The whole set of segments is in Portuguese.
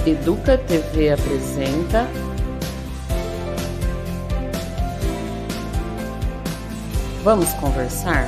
Educa TV apresenta Vamos Conversar?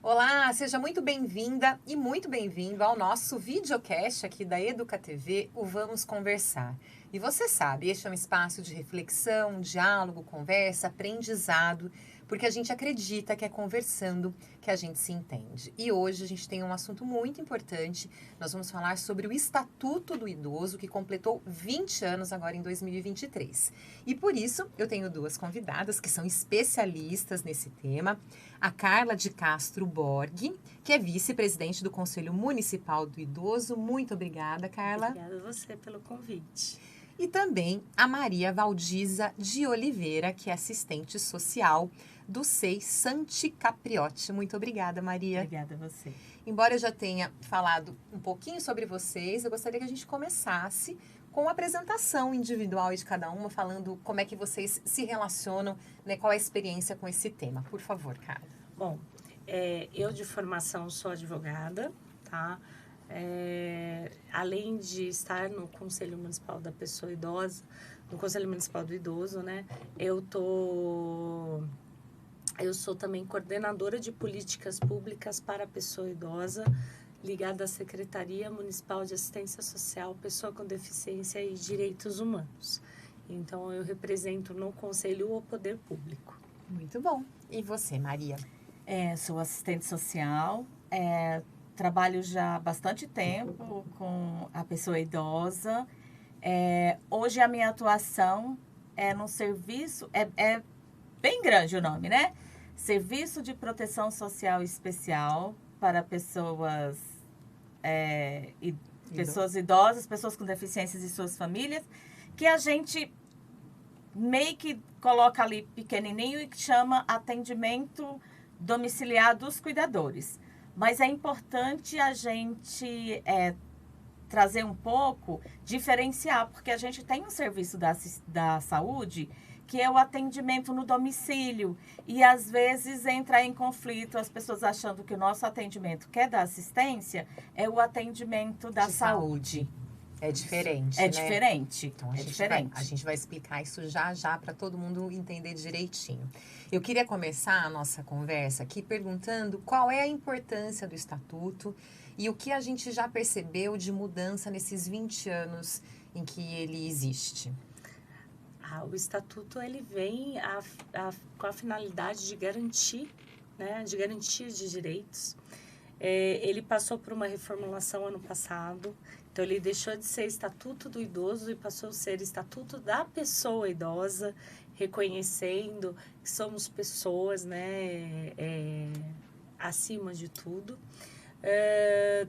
Olá, seja muito bem-vinda e muito bem-vindo ao nosso videocast aqui da Educa TV, o Vamos Conversar. E você sabe, este é um espaço de reflexão, diálogo, conversa, aprendizado, porque a gente acredita que é conversando que a gente se entende. E hoje a gente tem um assunto muito importante. Nós vamos falar sobre o Estatuto do Idoso, que completou 20 anos agora em 2023. E por isso eu tenho duas convidadas que são especialistas nesse tema. A Carla de Castro Borg, que é vice-presidente do Conselho Municipal do Idoso. Muito obrigada, Carla. Obrigada a você pelo convite. E também a Maria Valdiza de Oliveira, que é assistente social do SEI Santi Capriotti. Muito obrigada, Maria. Obrigada a você. Embora eu já tenha falado um pouquinho sobre vocês, eu gostaria que a gente começasse com a apresentação individual de cada uma, falando como é que vocês se relacionam, né, qual é a experiência com esse tema. Por favor, Carla. Bom, eu de formação sou advogada, tá? Além de estar no Conselho Municipal da Pessoa Idosa, no Conselho Municipal do Idoso, né? Eu sou também coordenadora de políticas públicas para a pessoa idosa, ligada à Secretaria Municipal de Assistência Social, Pessoa com Deficiência e Direitos Humanos. Então, eu represento no Conselho o Poder Público. Muito bom. E você, Maria? Sou assistente social, trabalho já há bastante tempo com a pessoa idosa. Hoje a minha atuação é no serviço, é bem grande o nome, né? Serviço de Proteção Social Especial para pessoas idosas, pessoas com deficiências e suas famílias, que a gente meio que coloca ali pequenininho e que chama atendimento domiciliar dos cuidadores. Mas é importante a gente trazer um pouco, diferenciar, porque a gente tem um serviço da saúde que é o atendimento no domicílio. E, às vezes, entra em conflito as pessoas achando que o nosso atendimento, que é da assistência, é o atendimento da saúde. É diferente, É né? diferente. Então, a diferente. gente vai explicar isso já para todo mundo entender direitinho. Eu queria começar a nossa conversa aqui perguntando qual é a importância do Estatuto e o que a gente já percebeu de mudança nesses 20 anos em que ele existe. O Estatuto ele vem com a finalidade de garantir, né, de garantia de direitos. Ele passou por uma reformulação ano passado, então ele deixou de ser Estatuto do Idoso e passou a ser Estatuto da Pessoa Idosa, reconhecendo que somos pessoas, né, acima de tudo.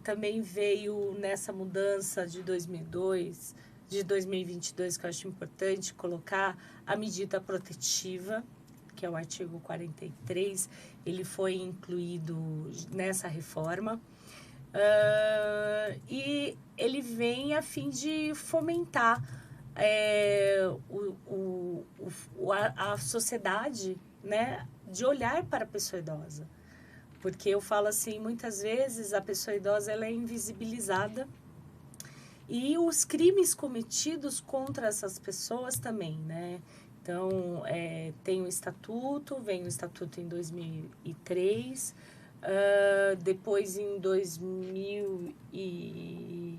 Também veio nessa mudança de 2022, que eu acho importante colocar a medida protetiva, que é o artigo 43, ele foi incluído nessa reforma. E ele vem a fim de fomentar a sociedade, né, de olhar para a pessoa idosa. Porque eu falo assim, muitas vezes a pessoa idosa ela é invisibilizada, e os crimes cometidos contra essas pessoas também, né? Então, tem o Estatuto, vem o Estatuto em 2003, depois em 2000 e...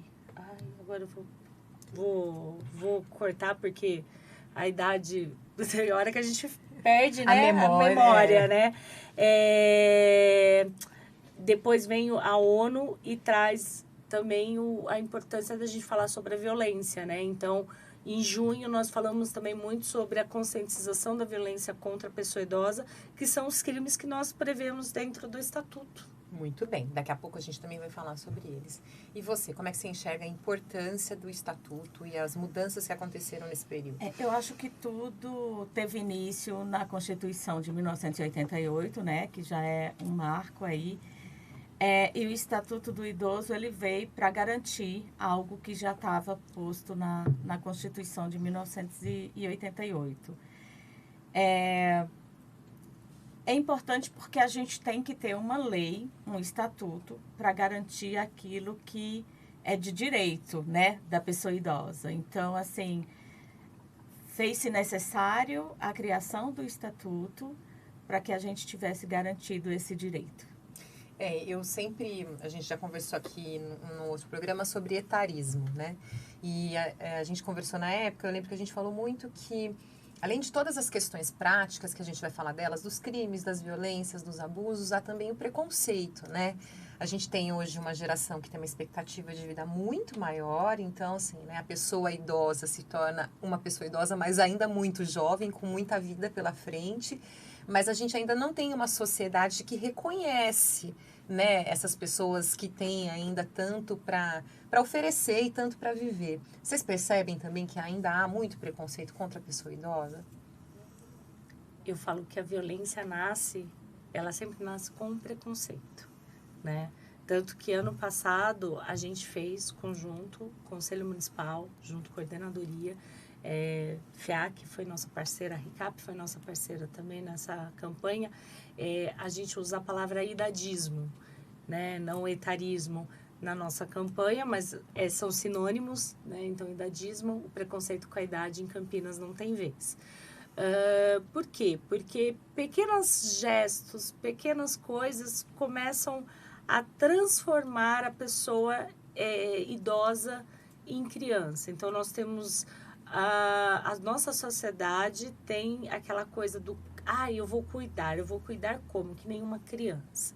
agora eu vou cortar porque a idade... Tem hora que a gente perde, né? A memória, né? Depois vem a ONU e traz também a importância da gente falar sobre a violência, né? Então, em junho, nós falamos também muito sobre a conscientização da violência contra a pessoa idosa, que são os crimes que nós prevemos dentro do Estatuto. Muito bem, daqui a pouco a gente também vai falar sobre eles. E você, como é que você enxerga a importância do Estatuto e as mudanças que aconteceram nesse período? Eu acho que tudo teve início na Constituição de 1988, né? Que já é um marco aí. E o Estatuto do Idoso, ele veio para garantir algo que já estava posto na Constituição de 1988. É importante porque a gente tem que ter uma lei, um estatuto, para garantir aquilo que é de direito, né, da pessoa idosa. Então, assim, fez-se necessário a criação do estatuto para que a gente tivesse garantido esse direito. A gente já conversou aqui no outro programa sobre etarismo, né? E a gente conversou na época, eu lembro que a gente falou muito que, além de todas as questões práticas que a gente vai falar delas, dos crimes, das violências, dos abusos, há também o preconceito, né? A gente tem hoje uma geração que tem uma expectativa de vida muito maior, então, assim, né, a pessoa idosa se torna uma pessoa idosa, mas ainda muito jovem, com muita vida pela frente, mas a gente ainda não tem uma sociedade que reconhece, né, essas pessoas que têm ainda tanto para oferecer e tanto para viver. Vocês percebem também que ainda há muito preconceito contra a pessoa idosa? Eu falo que a violência ela sempre nasce com um preconceito, né? Tanto que ano passado a gente fez conjunto, Conselho Municipal, junto com a Coordenadoria, FIAC foi nossa parceira, a RICAP foi nossa parceira também nessa campanha, a gente usa a palavra idadismo, né? Não etarismo na nossa campanha, mas são sinônimos, né? Então, idadismo, o preconceito com a idade em Campinas não tem vez. Por quê? Porque pequenos gestos, pequenas coisas começam a transformar a pessoa idosa em criança. Então, nós temos... a nossa sociedade tem aquela coisa do... eu vou cuidar como? Que nem uma criança.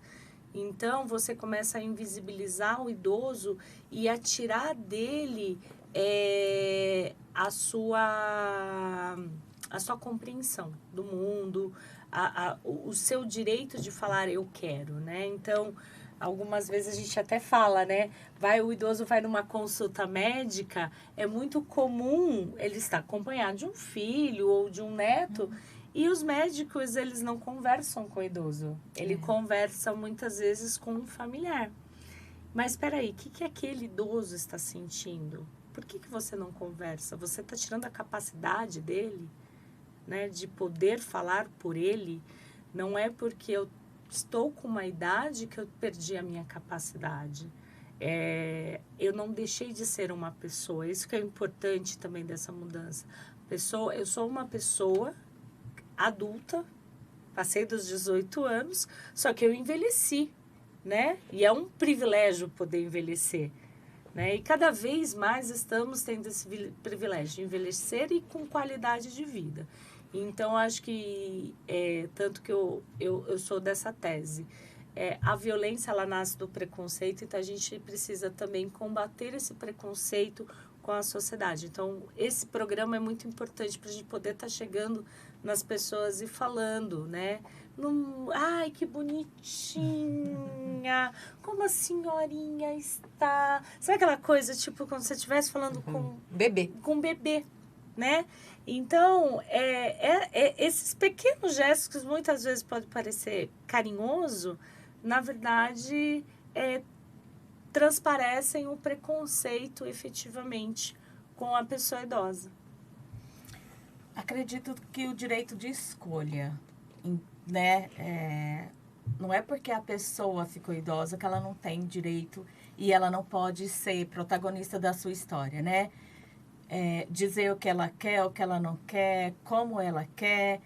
Então, você começa a invisibilizar o idoso e a tirar dele a sua compreensão do mundo, o seu direito de falar eu quero, né? Então, algumas vezes a gente até fala, né? O idoso vai numa consulta médica, é muito comum ele estar acompanhado de um filho ou de um neto, e os médicos, eles não conversam com o idoso. Ele conversa muitas vezes com um familiar. Mas espera aí, o que aquele idoso está sentindo? Por que você não conversa? Você está tirando a capacidade dele, né, de poder falar por ele? Não é porque eu estou com uma idade que eu perdi a minha capacidade. Eu não deixei de ser uma pessoa. Isso que é importante também dessa mudança. Eu sou uma pessoa adulta, passei dos 18 anos, só que eu envelheci, né? E é um privilégio poder envelhecer, né? E cada vez mais estamos tendo esse privilégio de envelhecer e com qualidade de vida. Então, acho que, tanto que eu sou dessa tese, a violência, ela nasce do preconceito, então a gente precisa também combater esse preconceito com a sociedade. Então, esse programa é muito importante para a gente poder estar chegando nas pessoas e falando, né? Ai, que bonitinha! Como a senhorinha está? Sabe aquela coisa, tipo, quando você estivesse falando com um bebê, né? Então, esses pequenos gestos que muitas vezes podem parecer carinhoso, na verdade, transparecem o preconceito efetivamente com a pessoa idosa. Acredito que o direito de escolha, né, não é porque a pessoa ficou idosa que ela não tem direito e ela não pode ser protagonista da sua história, né? Dizer o que ela quer, o que ela não quer, como ela quer.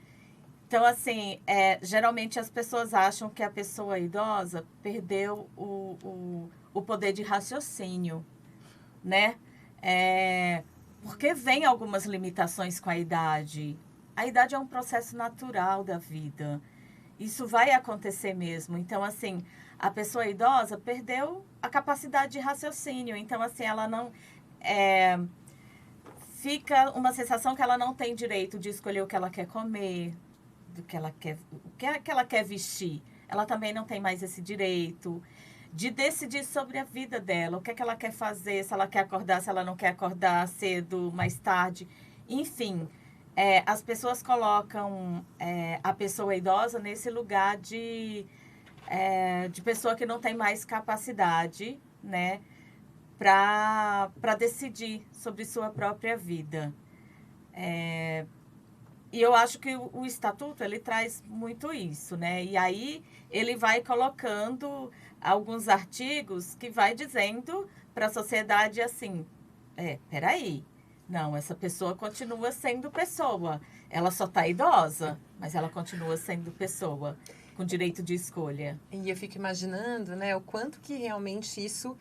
Então, assim, geralmente as pessoas acham que a pessoa idosa perdeu o poder de raciocínio, né? Porque vem algumas limitações com a idade. A idade é um processo natural da vida. Isso vai acontecer mesmo. Então, assim, a pessoa idosa perdeu a capacidade de raciocínio. Então, assim, ela não... Fica uma sensação que ela não tem direito de escolher o que ela quer comer, o que ela quer vestir. Ela também não tem mais esse direito de decidir sobre a vida dela, o que ela quer fazer, se ela quer acordar, se ela não quer acordar cedo, mais tarde. Enfim, as pessoas colocam a pessoa idosa nesse lugar de pessoa que não tem mais capacidade, né, para decidir sobre sua própria vida. E eu acho que o Estatuto, ele traz muito isso, né? E aí ele vai colocando alguns artigos que vai dizendo para a sociedade assim, peraí, não, essa pessoa continua sendo pessoa. Ela só está idosa, mas ela continua sendo pessoa, com direito de escolha. E eu fico imaginando, né, o quanto que realmente isso,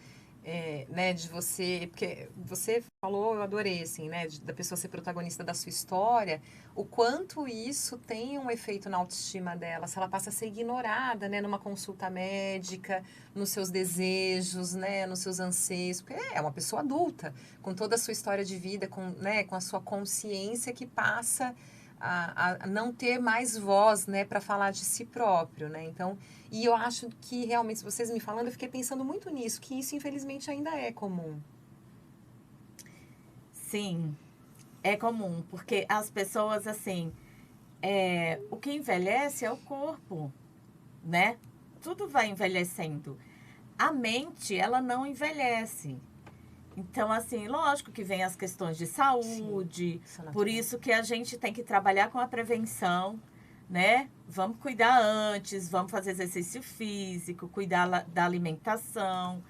né, de você... Porque você falou, eu adorei, assim, né, da pessoa ser protagonista da sua história, o quanto isso tem um efeito na autoestima dela, se ela passa a ser ignorada, né, numa consulta médica, nos seus desejos, né, nos seus anseios, porque é uma pessoa adulta, com toda a sua história de vida, né, com a sua consciência que passa a não ter mais voz, né, para falar de si próprio, né? Então, e eu acho que realmente, vocês me falando, eu fiquei pensando muito nisso, que isso infelizmente ainda é comum. Sim, é comum, porque as pessoas, assim, o que envelhece é o corpo, né? Tudo vai envelhecendo. A mente, ela não envelhece. Então, assim, lógico que vem as questões de saúde, por isso que a gente tem que trabalhar com a prevenção, né? Vamos cuidar antes, vamos fazer exercício físico, cuidar da alimentação.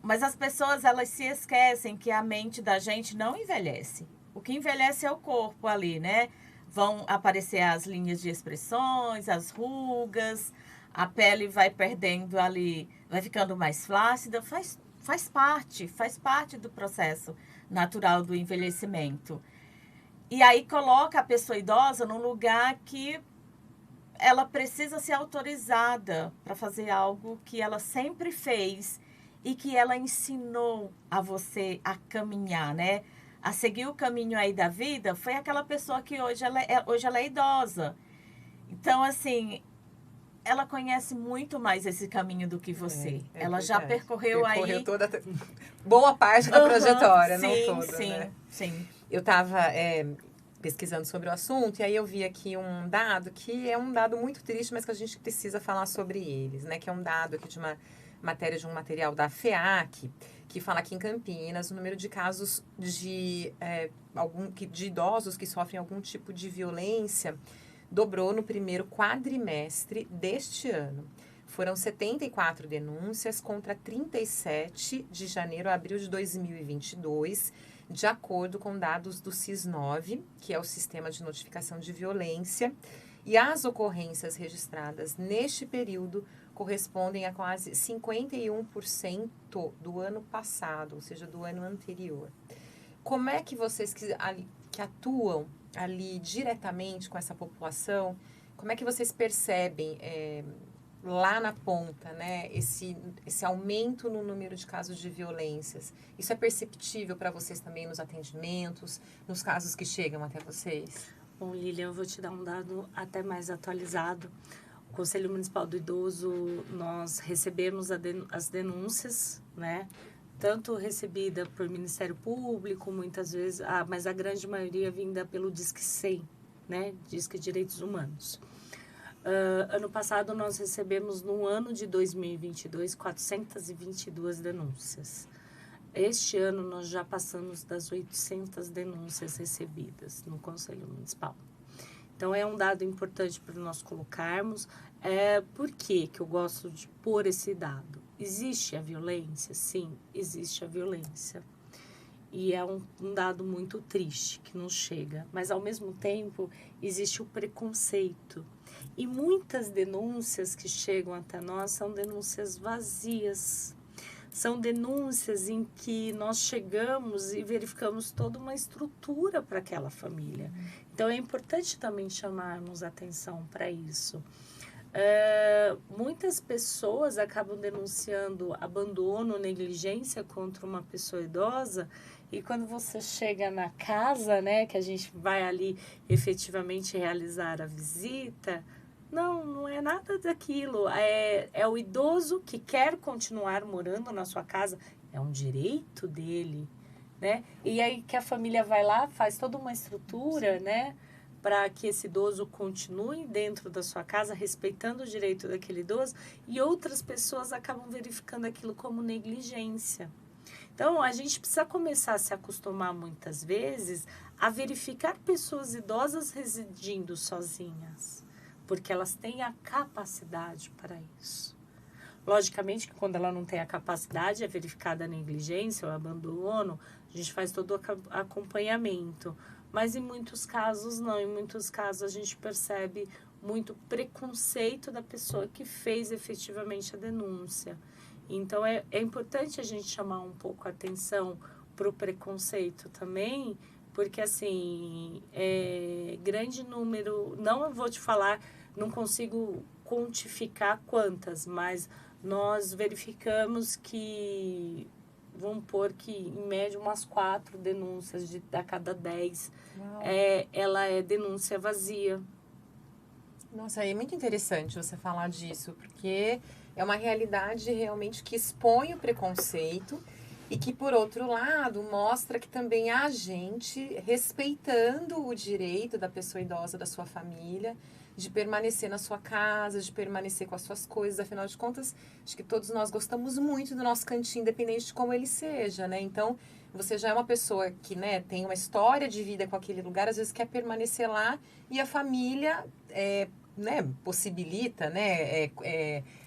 Mas as pessoas, elas se esquecem que a mente da gente não envelhece. O que envelhece é o corpo ali, né? Vão aparecer as linhas de expressões, as rugas, a pele vai perdendo ali, vai ficando mais flácida, faz parte do processo natural do envelhecimento. E aí coloca a pessoa idosa num lugar que ela precisa ser autorizada para fazer algo que ela sempre fez e que ela ensinou a você a caminhar, né? A seguir o caminho aí da vida, foi aquela pessoa que hoje ela é idosa. Então, assim, ela conhece muito mais esse caminho do que você. Ela já percorreu aí... toda boa parte da trajetória, sim, não toda, sim, né? Sim. Eu estava pesquisando sobre o assunto e aí eu vi aqui um dado que é um dado muito triste, mas que a gente precisa falar sobre eles, né? Que é um dado aqui de uma matéria de um material da FEAC, que fala que em Campinas o número de casos de idosos que sofrem algum tipo de violência dobrou no primeiro quadrimestre deste ano. Foram 74 denúncias contra 37 de janeiro a abril de 2022, de acordo com dados do SIS-9, que é o Sistema de Notificação de Violência, e as ocorrências registradas neste período correspondem a quase 51% do ano passado, ou seja, do ano anterior. Como é que vocês que atuam ali diretamente com essa população, como é que vocês percebem lá na ponta, né, esse aumento no número de casos de violências? Isso é perceptível para vocês também nos atendimentos, nos casos que chegam até vocês? Bom, Lilian, eu vou te dar um dado até mais atualizado. O Conselho Municipal do Idoso, nós recebemos as denúncias, né? Tanto recebida por Ministério Público, muitas vezes, mas a grande maioria vinda pelo Disque 100, né? Disque Direitos Humanos. Ano passado, nós recebemos, no ano de 2022, 422 denúncias. Este ano, nós já passamos das 800 denúncias recebidas no Conselho Municipal. Então, é um dado importante para nós colocarmos. Por que eu gosto de pôr esse dado? Existe a violência? Sim, existe a violência. E é um dado muito triste que nos chega. Mas, ao mesmo tempo, existe o preconceito. E muitas denúncias que chegam até nós são denúncias vazias. São denúncias em que nós chegamos e verificamos toda uma estrutura para aquela família. Então, é importante também chamarmos atenção para isso. Muitas pessoas acabam denunciando abandono, negligência contra uma pessoa idosa, e quando você chega na casa, né, que a gente vai ali efetivamente realizar a visita, não é nada daquilo. É o idoso que quer continuar morando na sua casa, é um direito dele, né? E aí que a família vai lá, faz toda uma estrutura, né, para que esse idoso continue dentro da sua casa, respeitando o direito daquele idoso, e outras pessoas acabam verificando aquilo como negligência. Então, a gente precisa começar a se acostumar, muitas vezes, a verificar pessoas idosas residindo sozinhas, porque elas têm a capacidade para isso. Logicamente que quando ela não tem a capacidade, é verificada a negligência ou abandono, a gente faz todo o acompanhamento. Mas em muitos casos não, em muitos casos a gente percebe muito preconceito da pessoa que fez efetivamente a denúncia. Então é importante a gente chamar um pouco a atenção para o preconceito também, porque assim, grande número, não eu vou te falar, não consigo quantificar quantas, mas nós verificamos que, vamos pôr que em média umas 4 denúncias a cada 10, ela é denúncia vazia. Nossa, é muito interessante você falar disso, porque é uma realidade realmente que expõe o preconceito e que, por outro lado, mostra que também há gente respeitando o direito da pessoa idosa, da sua família, de permanecer na sua casa, de permanecer com as suas coisas. Afinal de contas, acho que todos nós gostamos muito do nosso cantinho, independente de como ele seja, né? Então, você já é uma pessoa que, né, tem uma história de vida com aquele lugar, às vezes quer permanecer lá e a família né, possibilita, né,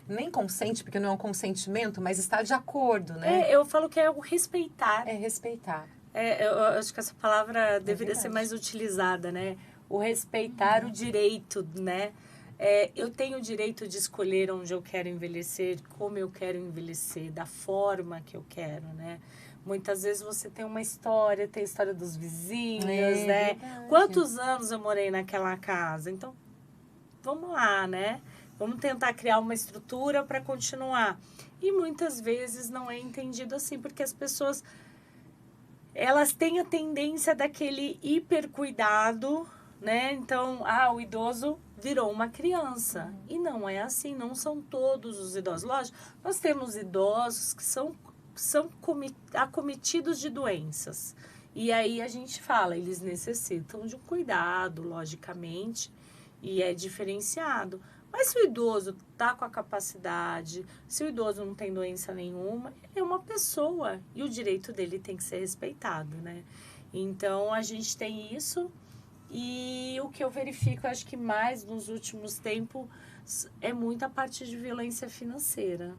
nem consente, porque não é um consentimento, mas está de acordo, né? Eu falo que é o respeitar. É respeitar. Eu acho que essa palavra deveria ser mais utilizada, né? O respeitar o direito, né? Eu tenho o direito de escolher onde eu quero envelhecer, como eu quero envelhecer, da forma que eu quero, né? Muitas vezes você tem uma história, tem a história dos vizinhos, né? Verdade. Quantos anos eu morei naquela casa? Então, vamos lá, né? Vamos tentar criar uma estrutura para continuar. E muitas vezes não é entendido assim, porque as pessoas, elas têm a tendência daquele hipercuidado, né? Então, o idoso virou uma criança. E não é assim, não são todos os idosos. Lógico, nós temos idosos que são acometidos de doenças. E aí a gente fala, eles necessitam de um cuidado, logicamente, e é diferenciado. Mas se o idoso está com a capacidade, se o idoso não tem doença nenhuma, é uma pessoa e o direito dele tem que ser respeitado, né? Então, a gente tem isso. E o que eu verifico, acho que mais nos últimos tempos, é muita parte de violência financeira.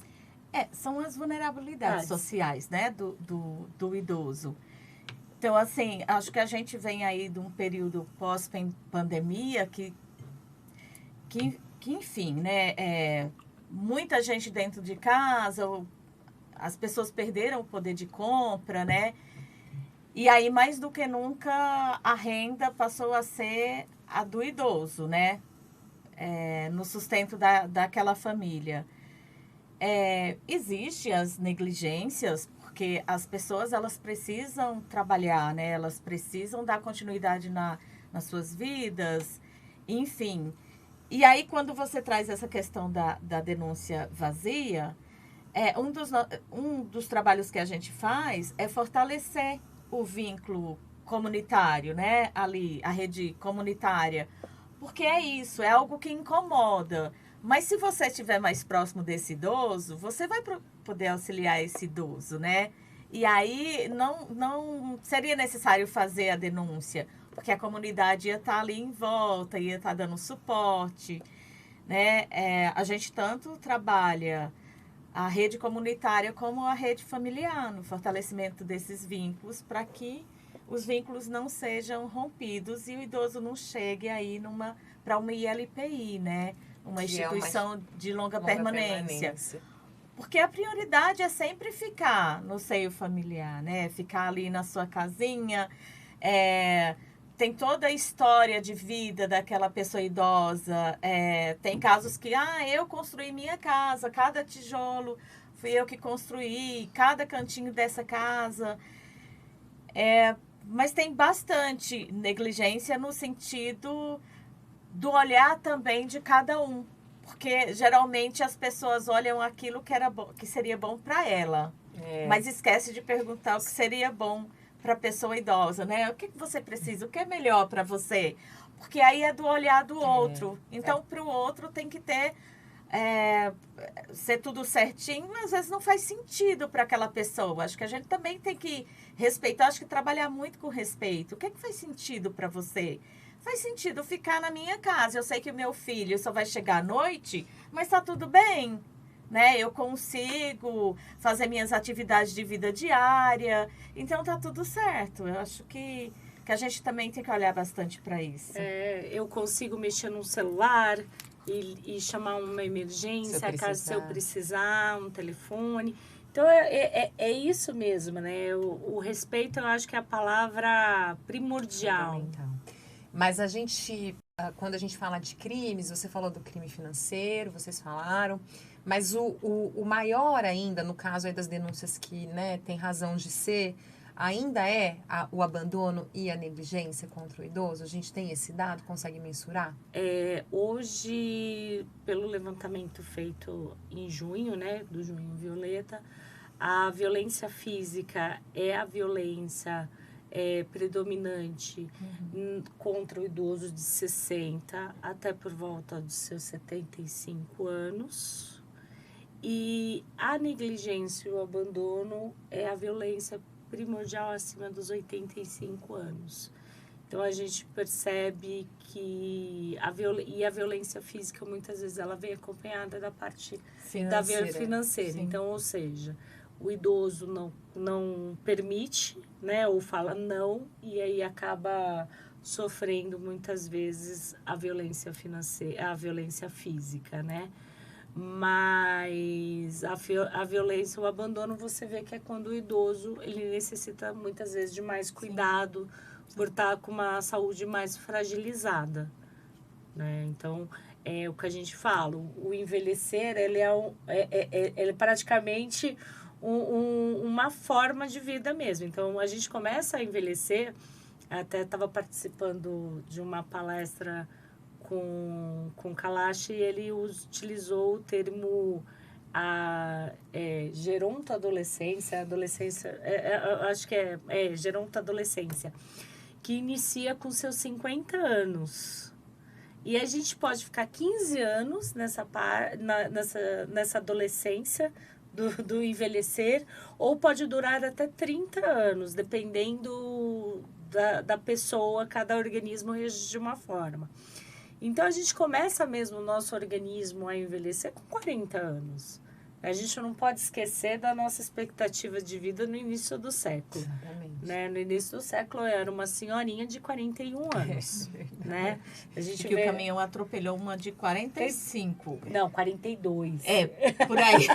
São as vulnerabilidades sociais, né, do idoso. Então, assim, acho que a gente vem aí de um período pós-pandemia que enfim, né, muita gente dentro de casa, as pessoas perderam o poder de compra, né, e aí, mais do que nunca, a renda passou a ser a do idoso, né, no sustento daquela família. Existem as negligências, porque as pessoas, elas precisam trabalhar, né? Elas precisam dar continuidade nas suas vidas, enfim. E aí, quando você traz essa questão da denúncia vazia, um dos trabalhos que a gente faz é fortalecer o vínculo comunitário, né? Ali, a rede comunitária. Porque é isso, é algo que incomoda. Mas se você estiver mais próximo desse idoso, você vai poder auxiliar esse idoso, né? E aí não seria necessário fazer a denúncia, porque a comunidade ia estar ali em volta, ia estar dando suporte, né? A gente tanto trabalha a rede comunitária como a rede familiar, no fortalecimento desses vínculos, para que os vínculos não sejam rompidos e o idoso não chegue aí para uma ILPI, né? Uma instituição de longa permanência. Porque a prioridade é sempre ficar no seio familiar, né? Ficar ali na sua casinha. Tem toda a história de vida daquela pessoa idosa. Tem casos que, eu construí minha casa, cada tijolo fui eu que construí, cada cantinho dessa casa. Mas tem bastante negligência no sentido do olhar também de cada um. Porque geralmente as pessoas olham aquilo que seria bom para ela. Mas esquece de perguntar o que seria bom para a pessoa idosa, né? O que você precisa? O que é melhor para você? Porque aí é do olhar do outro. Então, para o outro tem que ser tudo certinho, mas às vezes não faz sentido para aquela pessoa. Acho que a gente também tem que respeitar, acho que trabalhar muito com respeito. O que faz sentido para você? Faz sentido ficar na minha casa. Eu sei que o meu filho só vai chegar à noite, mas tá tudo bem. né? Eu consigo fazer minhas atividades de vida diária. Então tá tudo certo. Eu acho que a gente também tem que olhar bastante para isso. Eu consigo mexer no celular e chamar uma emergência, se eu precisar, um telefone. Então, é isso mesmo, né? O respeito, eu acho que é a palavra primordial. Mas a gente, quando a gente fala de crimes, você falou do crime financeiro, vocês falaram, mas o maior ainda, no caso aí das denúncias que, né, tem razão de ser, ainda é o abandono e a negligência contra o idoso? A gente tem esse dado, consegue mensurar? Hoje, pelo levantamento feito em junho, né, do Junho Violeta, a violência física é a violência predominante contra o idoso de 60 até por volta dos seus 75 anos. E a negligência e o abandono é a violência primordial acima dos 85 anos. Então, a gente percebe que a violência física, muitas vezes, ela vem acompanhada da parte financeira. Então, ou seja, o idoso não permite, né, ou fala não, e aí acaba sofrendo, muitas vezes, a violência financeira, a violência física, né? Mas a violência, o abandono, você vê que é quando o idoso, ele necessita muitas vezes de mais cuidado, por estar com uma saúde mais fragilizada, né? Então, é o que a gente fala, o envelhecer, ele é praticamente uma forma de vida mesmo. Então, a gente começa a envelhecer, até estava participando de uma palestra com Kalash, e ele utilizou o termo gerontadolescência, acho que é gerontadolescência, que inicia com seus 50 anos. E a gente pode ficar 15 anos nessa adolescência do envelhecer, ou pode durar até 30 anos, dependendo da pessoa, cada organismo reage de uma forma. Então, a gente começa mesmo o nosso organismo a envelhecer com 40 anos. A gente não pode esquecer da nossa expectativa de vida no início do século. Exatamente. Né? No início do século, eu era uma senhorinha de 41 anos. Né? A gente o caminhão atropelou uma de 45. Não, 42. Por aí.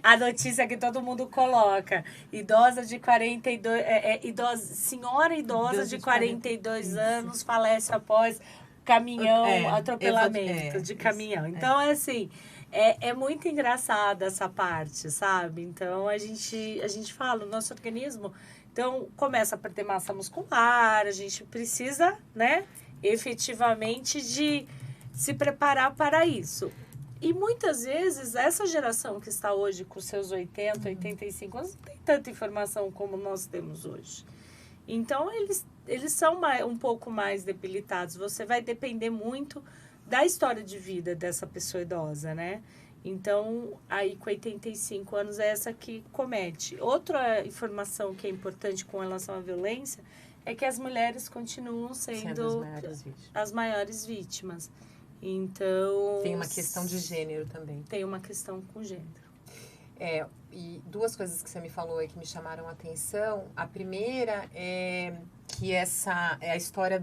A notícia que todo mundo coloca. Idosa de 42... senhora idosa de 42 anos falece após caminhão, atropelamento de caminhão. Então, assim... É muito engraçada essa parte, sabe? Então, a gente fala, o nosso organismo, então, começa a perder massa muscular, a gente precisa, né, efetivamente, de se preparar para isso. E, muitas vezes, essa geração que está hoje com seus 80, 85 anos, não tem tanta informação como nós temos hoje. Então, eles são um pouco mais debilitados. Você vai depender muito da história de vida dessa pessoa idosa, né? Então, aí com 85 anos é essa que comete. Outra informação que é importante com relação à violência é que as mulheres continuam sendo as maiores vítimas. Então... Tem uma questão de gênero também. Tem uma questão com gênero. E duas coisas que você me falou aí que me chamaram a atenção. A primeira é que essa é a história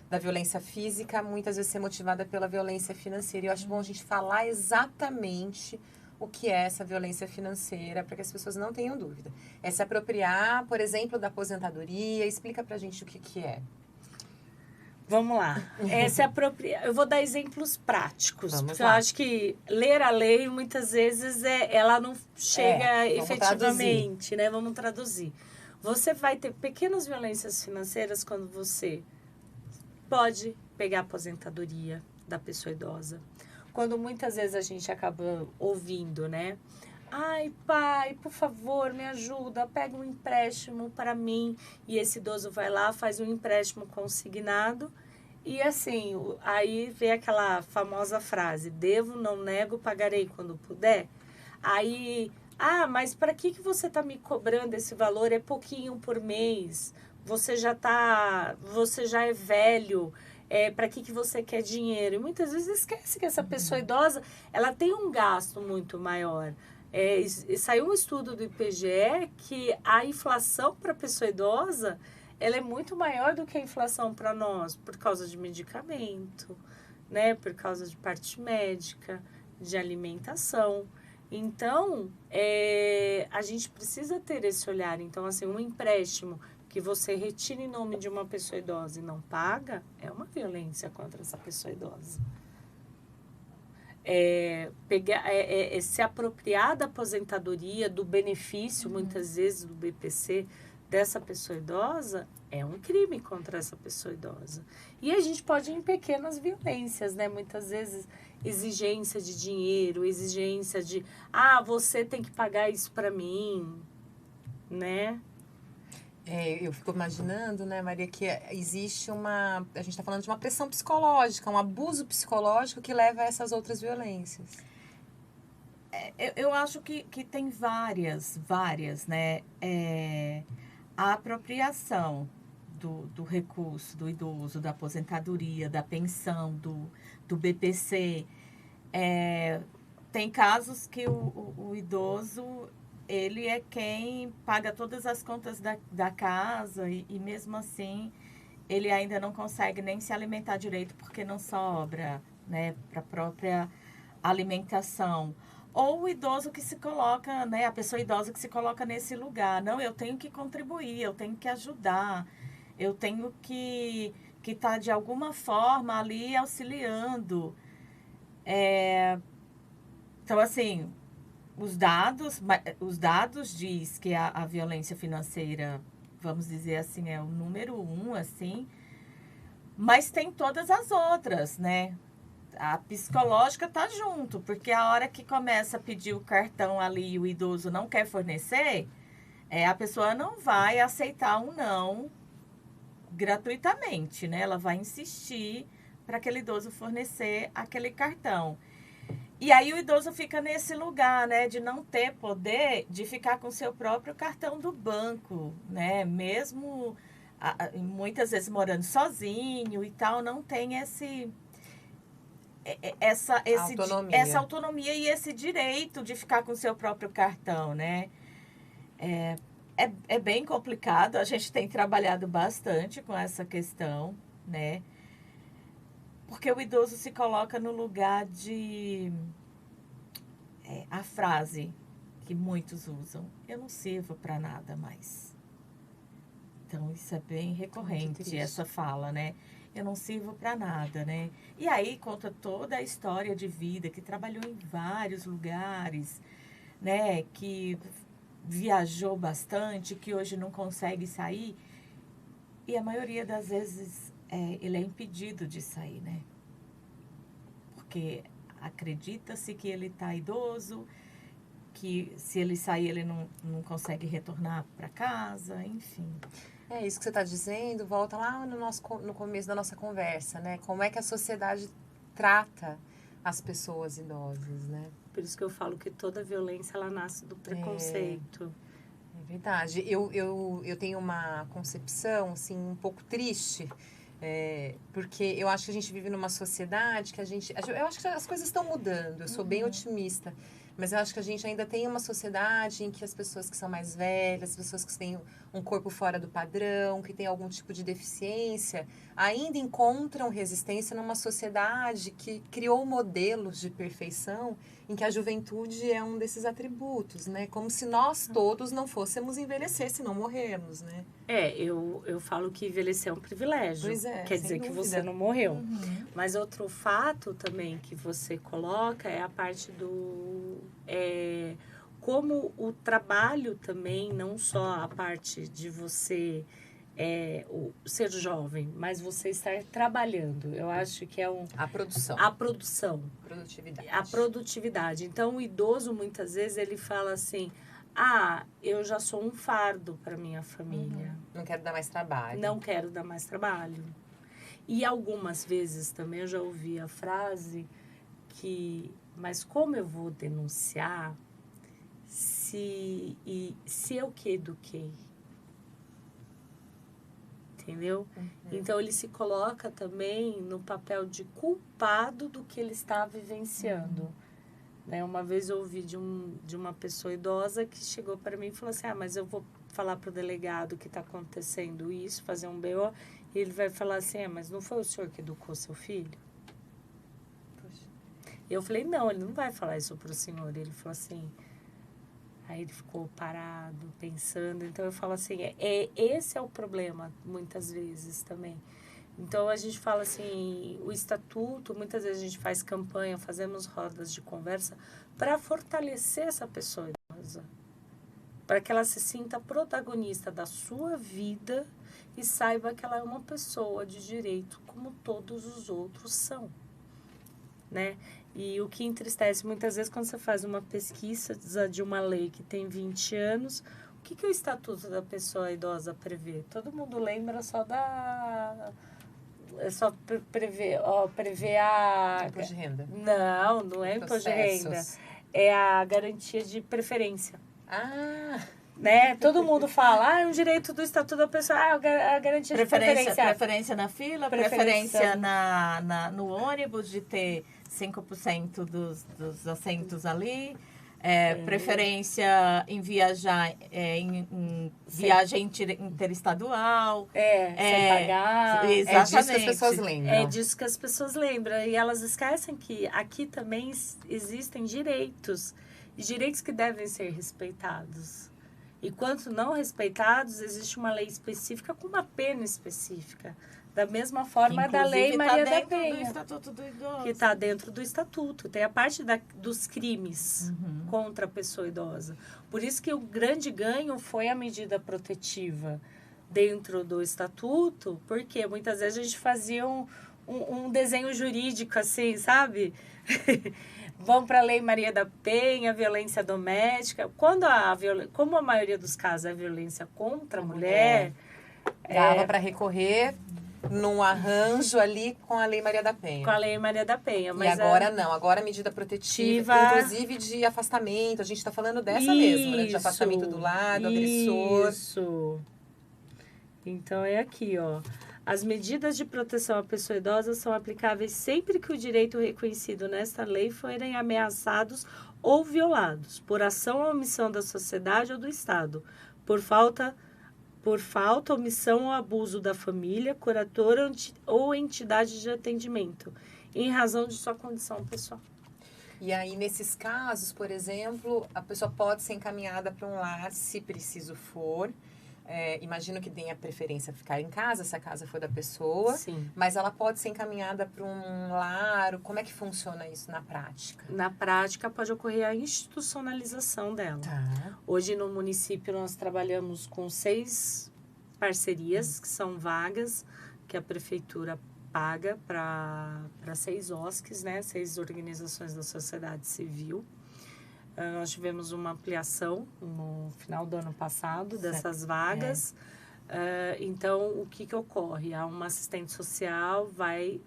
da violência física, muitas vezes ser motivada pela violência financeira. E eu acho bom a gente falar exatamente o que é essa violência financeira, para que as pessoas não tenham dúvida. É se apropriar, por exemplo, da aposentadoria. Explica pra gente o que é. Vamos lá. Eu vou dar exemplos práticos. Porque eu acho que ler a lei, muitas vezes, ela não chega efetivamente, né? Vamos traduzir. Você vai ter pequenas violências financeiras quando você pode pegar a aposentadoria da pessoa idosa. Quando muitas vezes a gente acaba ouvindo, né? Ai, pai, por favor, me ajuda, pega um empréstimo para mim. E esse idoso vai lá, faz um empréstimo consignado. E assim, aí vem aquela famosa frase, devo, não nego, pagarei quando puder. Aí, mas para que você está me cobrando esse valor? É pouquinho por mês, você já é velho, para que você quer dinheiro? E muitas vezes esquece que essa pessoa idosa, ela tem um gasto muito maior. Saiu um estudo do IBGE que a inflação para a pessoa idosa, ela é muito maior do que a inflação para nós, por causa de medicamento, né? Por causa de parte médica, de alimentação. Então, a gente precisa ter esse olhar. Então, assim, um empréstimo que você retira em nome de uma pessoa idosa e não paga, é uma violência contra essa pessoa idosa. Se apropriar da aposentadoria, do benefício, muitas vezes, do BPC, dessa pessoa idosa, é um crime contra essa pessoa idosa. E a gente pode ir em pequenas violências, né? Muitas vezes, exigência de dinheiro, exigência de, você tem que pagar isso para mim, né? Eu fico imaginando, né, Maria, que existe a gente está falando de uma pressão psicológica, um abuso psicológico que leva a essas outras violências. Eu acho que tem várias, né? A apropriação do recurso do idoso, da aposentadoria, da pensão, do BPC. Tem casos que o idoso, ele é quem paga todas as contas da casa e mesmo assim ele ainda não consegue nem se alimentar direito porque não sobra, né, para a própria alimentação. Ou o idoso que se coloca, né, a pessoa idosa que se coloca nesse lugar. Não, eu tenho que contribuir, eu tenho que ajudar, eu tenho que estar de alguma forma ali auxiliando. Então, assim, os dados diz que a violência financeira, vamos dizer assim, é o número 1, assim, mas tem todas as outras, né? A psicológica tá junto, porque a hora que começa a pedir o cartão ali e o idoso não quer fornecer, a pessoa não vai aceitar um não gratuitamente, né? Ela vai insistir para aquele idoso fornecer aquele cartão. E aí o idoso fica nesse lugar, né, de não ter poder de ficar com seu próprio cartão do banco, né? Mesmo muitas vezes morando sozinho e tal, não tem essa autonomia e esse direito de ficar com seu próprio cartão, né? É bem complicado, a gente tem trabalhado bastante com essa questão, né? Porque o idoso se coloca no lugar de... a frase que muitos usam, eu não sirvo para nada mais. Então, isso é bem recorrente, essa fala, né? Eu não sirvo para nada, né? E aí conta toda a história de vida, que trabalhou em vários lugares, né? Que viajou bastante, que hoje não consegue sair. E a maioria das vezes ele é impedido de sair, né? Porque acredita-se que ele está idoso, que se ele sair ele não consegue retornar para casa, enfim. Isso que você está dizendo, volta lá no começo da nossa conversa, né? Como é que a sociedade trata as pessoas idosas, né? Por isso que eu falo que toda violência, ela nasce do preconceito. É verdade. Eu tenho uma concepção, assim, um pouco triste, porque eu acho que a gente vive numa sociedade que eu acho que as coisas estão mudando, eu sou bem otimista, mas eu acho que a gente ainda tem uma sociedade em que as pessoas que são mais velhas, as pessoas que têm um corpo fora do padrão, que têm algum tipo de deficiência, ainda encontram resistência numa sociedade que criou modelos de perfeição em que a juventude é um desses atributos, né? Como se nós todos não fôssemos envelhecer se não morrermos, né? Eu falo que envelhecer é um privilégio. Pois é, quer dizer dúvida. Que você não morreu. Mas outro fato também que você coloca é a parte do... como o trabalho também, não só a parte de você ser jovem, mas você estar trabalhando. Eu acho que é a produção. A produção. Produtividade. A produtividade. Então, o idoso, muitas vezes, ele fala assim... eu já sou um fardo para minha família. Não quero dar mais trabalho. Não quero dar mais trabalho. E algumas vezes também eu já ouvi a frase que... Mas como eu vou denunciar se eu que eduquei? entendeu? Então, ele se coloca também no papel de culpado do que ele está vivenciando. Né? Uma vez eu ouvi de uma pessoa idosa que chegou para mim e falou assim, mas eu vou falar para o delegado que está acontecendo isso, fazer um BO, e ele vai falar assim, mas não foi o senhor que educou seu filho? Poxa. E eu falei, não, ele não vai falar isso para o senhor. Ele falou assim... Aí ele ficou parado, pensando. Então, eu falo assim, esse é o problema, muitas vezes, também. Então, a gente fala assim, o estatuto, muitas vezes a gente faz campanha, fazemos rodas de conversa para fortalecer essa pessoa idosa. Para que ela se sinta protagonista da sua vida e saiba que ela é uma pessoa de direito, como todos os outros são, né? E o que entristece muitas vezes quando você faz uma pesquisa de uma lei que tem 20 anos, o que o Estatuto da Pessoa Idosa prevê? Todo mundo lembra só da... Só prevê a... Imposto de renda. Não é imposto de renda. É a garantia de preferência. Né? Todo mundo fala, é um direito do Estatuto da Pessoa, a garantia de preferência. Preferência na fila, preferência no ônibus, de ter 5% dos assentos ali, preferência em viajar, em viagem interestadual. Sem pagar. Exatamente. É disso que as pessoas lembram. É disso que as pessoas lembram. E elas esquecem que aqui também existem direitos. E direitos que devem ser respeitados. E quanto não respeitados, existe uma lei específica com uma pena específica. Da mesma forma da Lei Maria da Penha. Do Estatuto do Idoso. Que está dentro do Estatuto. Tem a parte dos crimes contra a pessoa idosa. Por isso que o grande ganho foi a medida protetiva dentro do Estatuto, porque muitas vezes a gente fazia um desenho jurídico assim, sabe? Vão para a Lei Maria da Penha, violência doméstica. Como a maioria dos casos é violência contra a mulher... Dava para recorrer num arranjo ali com a Lei Maria da Penha. Com a Lei Maria da Penha. Mas agora não, agora a medida protetiva, inclusive de afastamento. A gente está falando dessa mesmo, né? De afastamento do lar, do agressor. Isso. Então, é aqui, ó. As medidas de proteção à pessoa idosa são aplicáveis sempre que o direito reconhecido nesta lei forem ameaçados ou violados, por ação ou omissão da sociedade ou do Estado, por falta, omissão ou abuso da família, curador ou entidade de atendimento, em razão de sua condição pessoal. E aí, nesses casos, por exemplo, a pessoa pode ser encaminhada para um lar, se preciso for. Imagino que tenha preferência ficar em casa, se a casa for da pessoa. Sim. Mas ela pode ser encaminhada para um lar. Como é que funciona isso na prática? Na prática, pode ocorrer a institucionalização dela. Tá. Hoje, no município, nós trabalhamos com 6 parcerias, que são vagas, que a prefeitura paga para 6 OSCs, né? 6 organizações da sociedade civil. Nós tivemos uma ampliação no final do ano passado dessas vagas. Então, o que ocorre? Há uma assistente social, vai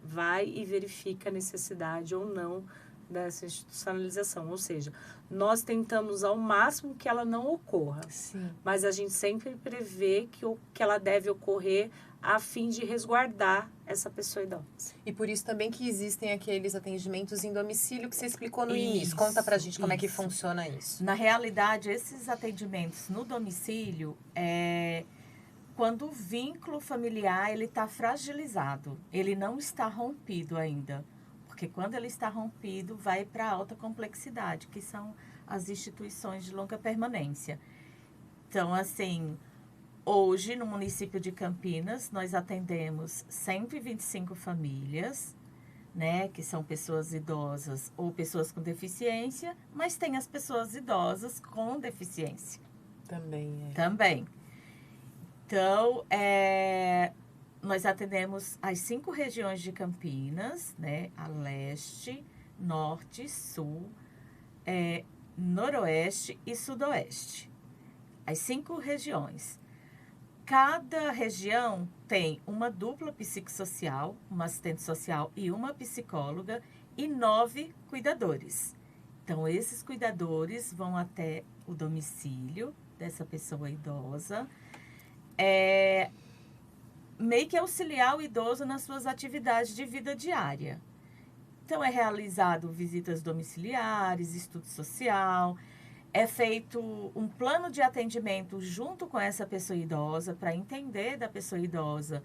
e verifica a necessidade ou não dessa institucionalização. Ou seja, nós tentamos ao máximo que ela não ocorra. Sim. Mas a gente sempre prevê que ela deve ocorrer a fim de resguardar essa pessoa idosa. E por isso também que existem aqueles atendimentos em domicílio que você explicou no início. Conta pra gente como é que funciona isso. Na realidade, esses atendimentos no domicílio, quando o vínculo familiar ele está fragilizado, ele não está rompido ainda. Porque quando ele está rompido, vai para a alta complexidade, que são as instituições de longa permanência. Então, assim... Hoje, no município de Campinas, nós atendemos 125 famílias, né, que são pessoas idosas ou pessoas com deficiência, mas tem as pessoas idosas com deficiência. Também. Então, nós atendemos as 5 regiões de Campinas, né, a leste, norte, sul, noroeste e sudoeste. As 5 regiões. Cada região tem uma dupla psicossocial, uma assistente social e uma psicóloga e 9 cuidadores. Então, esses cuidadores vão até o domicílio dessa pessoa idosa. meio que auxiliar o idoso nas suas atividades de vida diária. Então, é realizado visitas domiciliares, estudo social, é feito um plano de atendimento junto com essa pessoa idosa para entender da pessoa idosa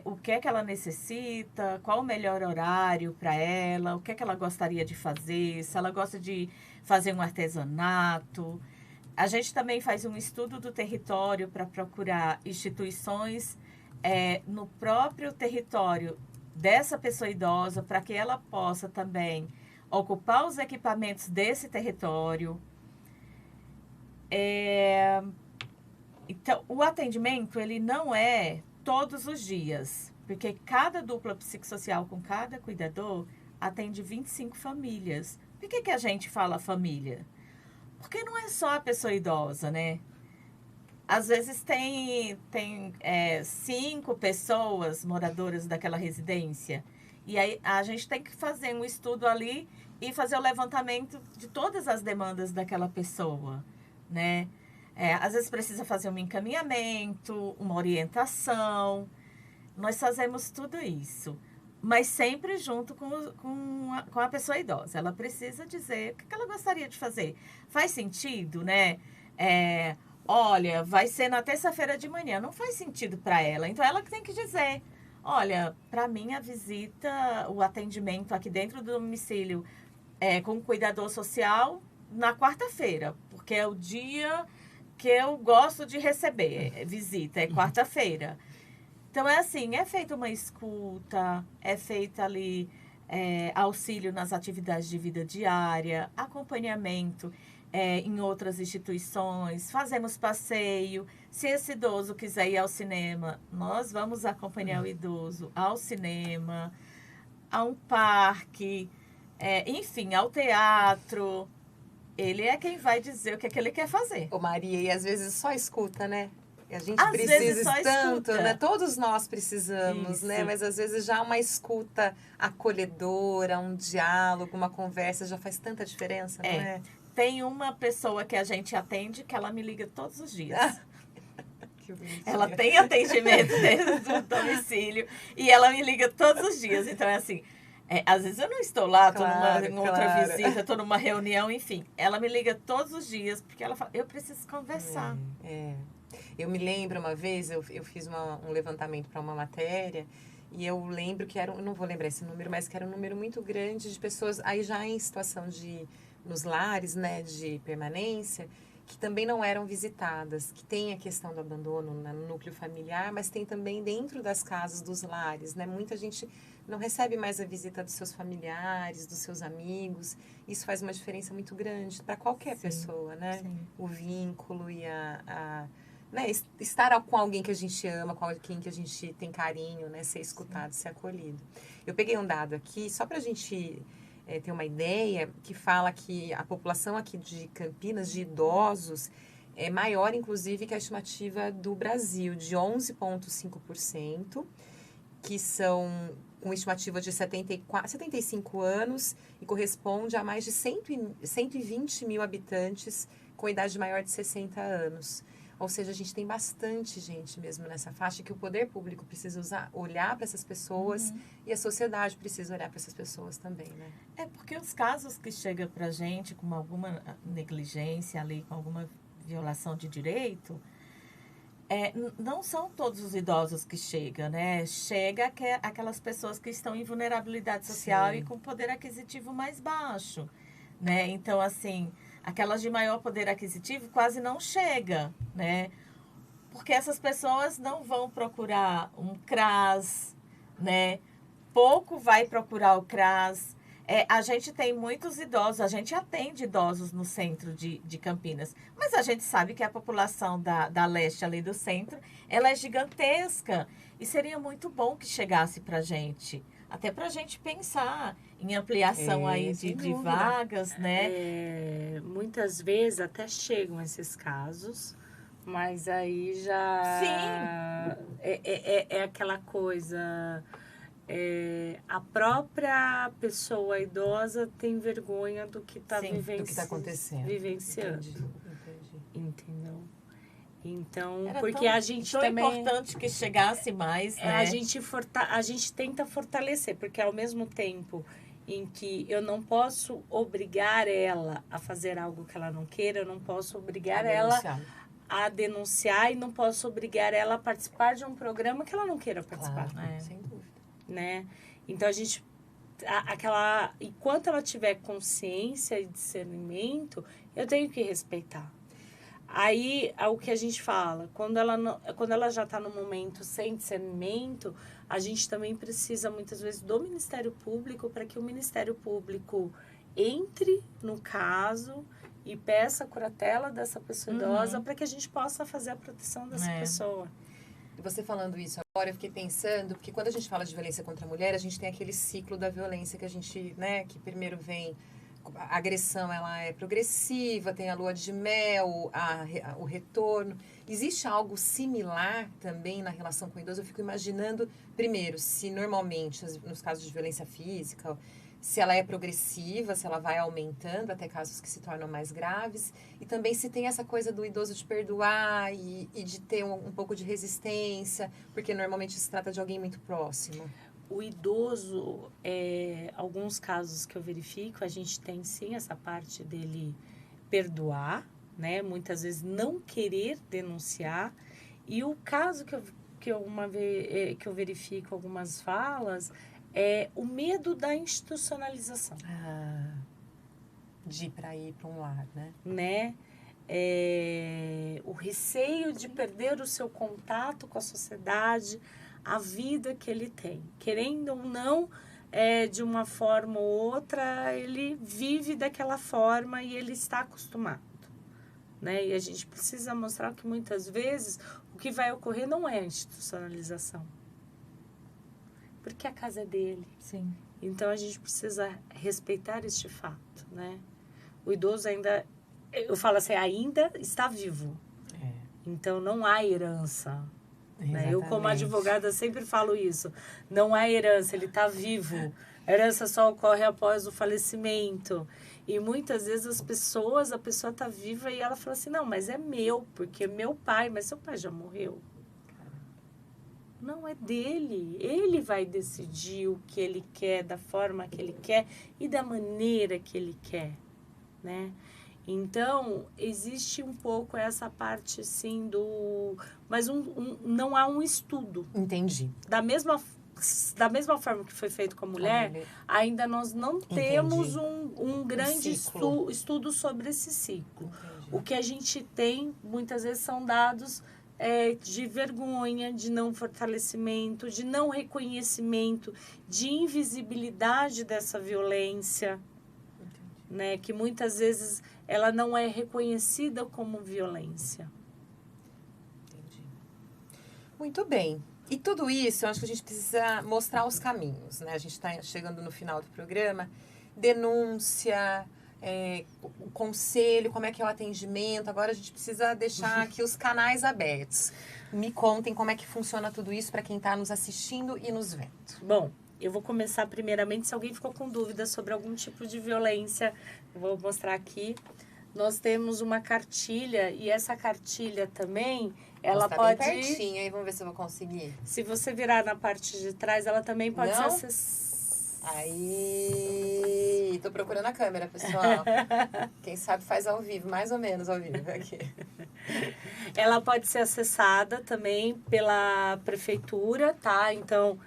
o que é que ela necessita, qual o melhor horário para ela, o que é que ela gostaria de fazer, se ela gosta de fazer um artesanato. A gente também faz um estudo do território para procurar instituições no próprio território dessa pessoa idosa, para que ela possa também ocupar os equipamentos desse território. Então, o atendimento, ele não é todos os dias, porque cada dupla psicossocial com cada cuidador atende 25 famílias. Por que a gente fala família? Porque não é só a pessoa idosa, né? Às vezes tem 5 pessoas moradoras daquela residência. E aí a gente tem que fazer um estudo ali e fazer o levantamento de todas as demandas daquela pessoa, né? Às vezes precisa fazer um encaminhamento, uma orientação. Nós fazemos tudo isso, mas sempre junto com a pessoa idosa. Ela precisa dizer o que ela gostaria de fazer. Faz sentido, né? Olha, vai ser na terça-feira de manhã. Não faz sentido para ela. Então, ela que tem que dizer, olha, para mim a visita, o atendimento aqui dentro do domicílio com o cuidador social na quarta-feira, porque é o dia que eu gosto de receber visita, é quarta-feira. Então, é assim, é feita uma escuta, é feita ali auxílio nas atividades de vida diária, acompanhamento em outras instituições, fazemos passeio. Se esse idoso quiser ir ao cinema, nós vamos acompanhar o idoso ao cinema, a um parque, enfim, ao teatro. Ele é quem vai dizer o que é que ele quer fazer. Ô Maria, e às vezes só escuta, né? A gente Às precisa vezes só tanto, escuta. né? Todos nós precisamos, Isso. né? Mas às vezes já uma escuta acolhedora, um diálogo, uma conversa já faz tanta diferença, não é? Tem uma pessoa que a gente atende que ela me liga todos os dias. Que bonitinho. Ela tem atendimento dentro do domicílio e ela me liga todos os dias. Então, é assim, às vezes eu não estou lá, estou em outra visita, estou numa reunião, enfim. Ela me liga todos os dias porque ela fala, eu preciso conversar. Eu me lembro uma vez, eu fiz um levantamento para uma matéria e eu lembro que eu não vou lembrar esse número, mas que era um número muito grande de pessoas aí já em situação nos lares, né, de permanência, que também não eram visitadas, que tem a questão do abandono no núcleo familiar, mas tem também dentro das casas, dos lares, né? Muita gente não recebe mais a visita dos seus familiares, dos seus amigos. Isso faz uma diferença muito grande para qualquer pessoa, né? Sim. O vínculo e né? Estar com alguém que a gente ama, com alguém que a gente tem carinho, né? Ser escutado, ser acolhido. Eu peguei um dado aqui, só para a gente ter uma ideia, que fala que a população aqui de Campinas, de idosos, é maior, inclusive, que a estimativa do Brasil, de 11,5%, que são com estimativa de 75 anos e corresponde a mais de 120 mil habitantes com idade maior de 60 anos. Ou seja, a gente tem bastante gente mesmo nessa faixa que o poder público precisa olhar para essas pessoas e a sociedade precisa olhar para essas pessoas também, né? Porque os casos que chegam para a gente com alguma negligência ali, com alguma violação de direito, não são todos os idosos que chegam, né? Chega aquelas pessoas que estão em vulnerabilidade social Sim. e com poder aquisitivo mais baixo, né? Então, assim, aquelas de maior poder aquisitivo quase não chega, né? Porque essas pessoas não vão procurar um CRAS, né? Pouco vai procurar o CRAS. A gente tem muitos idosos, a gente atende idosos no centro de Campinas, mas a gente sabe que a população da leste ali do centro, ela é gigantesca e seria muito bom que chegasse para a gente, até para a gente pensar em ampliação aí de vagas, né? Muitas vezes até chegam esses casos, mas aí já... Sim. É aquela coisa... a própria pessoa idosa tem vergonha do que está Do que está acontecendo. vivenciando. Entendi. Entendeu? Então, Era porque tão, a gente tão também... importante que chegasse mais, né? A gente tenta fortalecer, porque ao mesmo tempo em que eu não posso obrigar ela a fazer algo que ela não queira, eu não posso obrigar ela a denunciar e não posso obrigar ela a participar de um programa que ela não queira participar. Claro, sem dúvida. Né? Então, a gente... enquanto ela tiver consciência e discernimento, eu tenho que respeitar. Aí, o que a gente fala, quando ela já está no momento sem discernimento, a gente também precisa, muitas vezes, do Ministério Público para que o Ministério Público entre no caso e peça a curatela dessa pessoa idosa para que a gente possa fazer a proteção dessa pessoa. E você falando isso agora, eu fiquei pensando, porque quando a gente fala de violência contra a mulher, a gente tem aquele ciclo da violência que a gente, né, que primeiro vem... A agressão, ela é progressiva, tem a lua de mel, o retorno. Existe algo similar também na relação com o idoso? Eu fico imaginando, primeiro, se normalmente, nos casos de violência física, se ela é progressiva, se ela vai aumentando até casos que se tornam mais graves. E também se tem essa coisa do idoso de perdoar e de ter um pouco de resistência, porque normalmente se trata de alguém muito próximo. O idoso, alguns casos que eu verifico, a gente tem sim essa parte dele perdoar, né? Muitas vezes não querer denunciar. E o caso que eu verifico algumas falas é o medo da institucionalização. De ir para um lar, né? O receio de perder o seu contato com a sociedade, a vida que ele tem. Querendo ou não, de uma forma ou outra, ele vive daquela forma e ele está acostumado. Né? E a gente precisa mostrar que muitas vezes o que vai ocorrer não é a institucionalização. Porque a casa é dele. Sim. Então a gente precisa respeitar este fato. Né? O idoso ainda, eu falo assim, ainda está vivo. Então não há herança. Né? Eu, como advogada, sempre falo isso. Não há herança, ele está vivo. A herança só ocorre após o falecimento. E muitas vezes a pessoa está viva e ela fala assim, não, mas é meu, porque é meu pai, mas seu pai já morreu. Não, é dele. Ele vai decidir o que ele quer, da forma que ele quer e da maneira que ele quer, né? Então, existe um pouco essa parte, sim, mas não há um estudo. Entendi. Da mesma forma que foi feito com a mulher, ainda nós não temos um grande estudo sobre esse ciclo. Entendi. O que a gente tem, muitas vezes, são dados de vergonha, de não fortalecimento, de não reconhecimento, de invisibilidade dessa violência. Né, que muitas vezes ela não é reconhecida como violência. Entendi. Muito bem. E tudo isso, eu acho que a gente precisa mostrar os caminhos, né? A gente está chegando no final do programa. Denúncia, o conselho, como é que é o atendimento. Agora a gente precisa deixar aqui os canais abertos. Me contem como é que funciona tudo isso para quem está nos assistindo e nos vendo. Bom, eu vou começar primeiramente, se alguém ficou com dúvida sobre algum tipo de violência, eu vou mostrar aqui. Nós temos uma cartilha e essa cartilha também, ela pode... Bem pertinho, aí vamos ver se eu vou conseguir. Se você virar na parte de trás, ela também pode ser acessada. Aí, tô procurando a câmera, pessoal. Quem sabe faz ao vivo, mais ou menos ao vivo aqui. Ela pode ser acessada também pela prefeitura, tá? Então,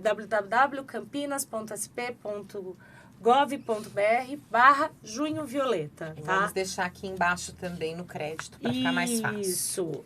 www.campinas.sp.gov.br/Junho Violeta, tá? Vamos deixar aqui embaixo também no crédito para ficar mais fácil. Isso.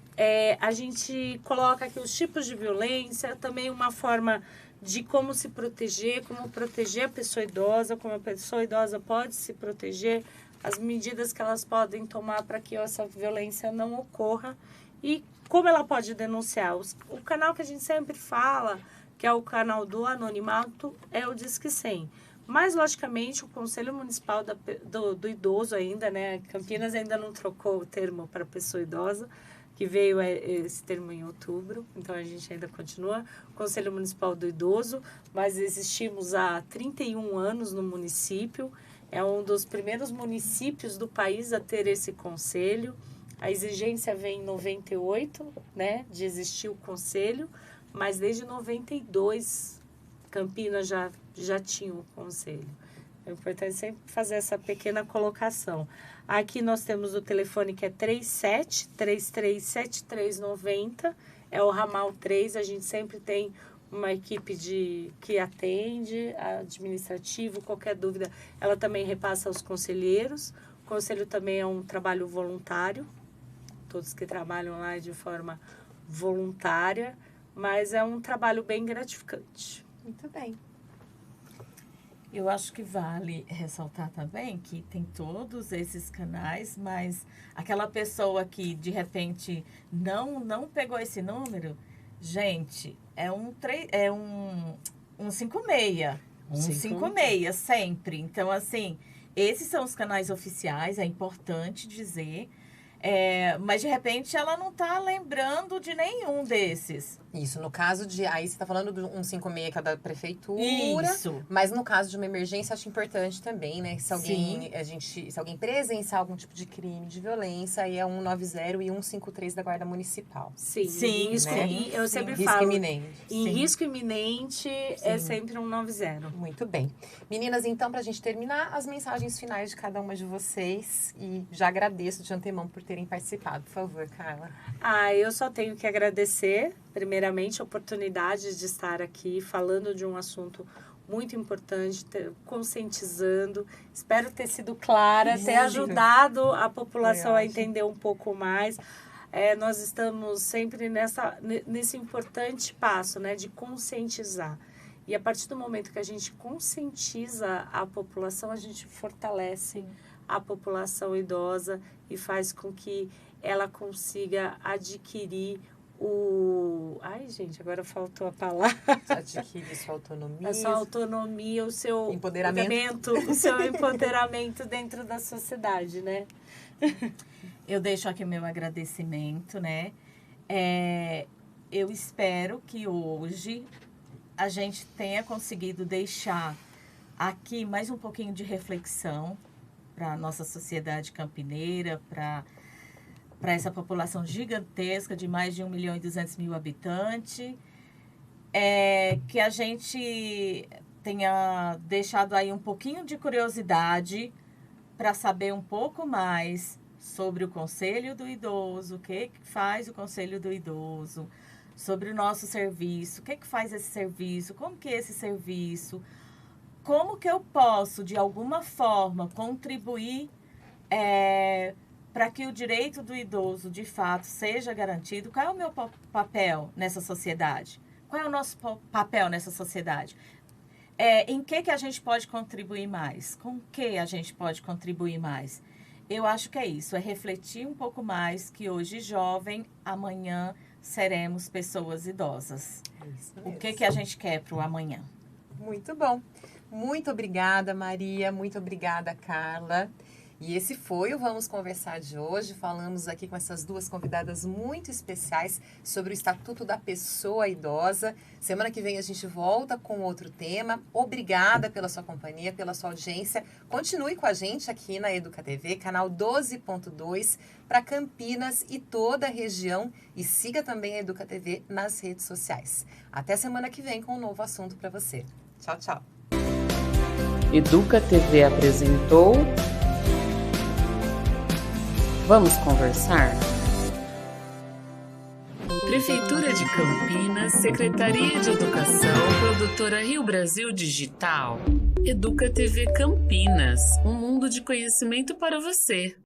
A gente coloca aqui os tipos de violência, também uma forma de como se proteger, como proteger a pessoa idosa, como a pessoa idosa pode se proteger, as medidas que elas podem tomar para que essa violência não ocorra e como ela pode denunciar. O canal que a gente sempre fala, que é o canal do anonimato, é o Disque 100. Mas, logicamente, o Conselho Municipal do Idoso ainda, né? Campinas ainda não trocou o termo para pessoa idosa, que veio esse termo em outubro, então a gente ainda continua. Conselho Municipal do Idoso, mas existimos há 31 anos no município, é um dos primeiros municípios do país a ter esse conselho. A exigência vem em 98, né, de existir o conselho, mas desde 92 Campinas já tinha o conselho. É importante sempre fazer essa pequena colocação. Aqui nós temos o telefone que é 37-33-7390, é o ramal 3, a gente sempre tem uma equipe que atende, administrativo, qualquer dúvida, ela também repassa aos conselheiros. O conselho também é um trabalho voluntário, todos que trabalham lá de forma voluntária, mas é um trabalho bem gratificante. Muito bem. Eu acho que vale ressaltar também que tem todos esses canais, mas aquela pessoa que de repente não pegou esse número, gente, é um 56. Um 56 sempre. Então, assim, esses são os canais oficiais, é importante dizer. Mas de repente ela não está lembrando de nenhum desses. Isso, no caso de... Aí você está falando do 156, que é da prefeitura. Isso. Mas no caso de uma emergência, acho importante também, né? Se alguém, se alguém presenciar algum tipo de crime, de violência, aí é 190 e 153 da Guarda Municipal. Sim, eu sempre risco falo. Iminente. Em risco iminente é sempre 190. Muito bem. Meninas, então, para a gente terminar, as mensagens finais de cada uma de vocês. E já agradeço de antemão por terem participado. Por favor, Carla. Eu só tenho que agradecer, primeiramente, a oportunidade de estar aqui falando de um assunto muito importante, conscientizando. Espero ter sido clara, ter ajudado a população a entender um pouco mais. Nós estamos sempre nesse importante passo, né, de conscientizar. E a partir do momento que a gente conscientiza a população, a gente fortalece a população idosa e faz com que ela consiga adquirir Ai, gente, agora faltou a palavra. Adquirir sua autonomia. A sua autonomia, o seu empoderamento. O seu empoderamento dentro da sociedade, né? Eu deixo aqui meu agradecimento, né? Eu espero que hoje a gente tenha conseguido deixar aqui mais um pouquinho de reflexão para a nossa sociedade campineira, para essa população gigantesca de mais de 1.200.000 habitantes, que a gente tenha deixado aí um pouquinho de curiosidade para saber um pouco mais sobre o Conselho do Idoso, o que faz o Conselho do Idoso, sobre o nosso serviço, o que faz esse serviço, como que é esse serviço, como que eu posso, de alguma forma, contribuir para que o direito do idoso, de fato, seja garantido. Qual é o meu papel nessa sociedade? Qual é o nosso papel nessa sociedade? Em que a gente pode contribuir mais? Com que a gente pode contribuir mais? Eu acho que é isso, é refletir um pouco mais que hoje jovem, amanhã seremos pessoas idosas. O que a gente quer para o amanhã? Muito bom. Muito obrigada, Maria. Muito obrigada, Carla. E esse foi o Vamos Conversar de hoje. Falamos aqui com essas duas convidadas muito especiais sobre o Estatuto da Pessoa Idosa. Semana que vem a gente volta com outro tema. Obrigada pela sua companhia, pela sua audiência. Continue com a gente aqui na Educa TV, canal 12.2, para Campinas e toda a região. E siga também a Educa TV nas redes sociais. Até semana que vem com um novo assunto para você. Tchau, tchau. Educa TV apresentou Vamos Conversar? Prefeitura de Campinas, Secretaria de Educação, Produtora Rio Brasil Digital. Educa TV Campinas, um mundo de conhecimento para você.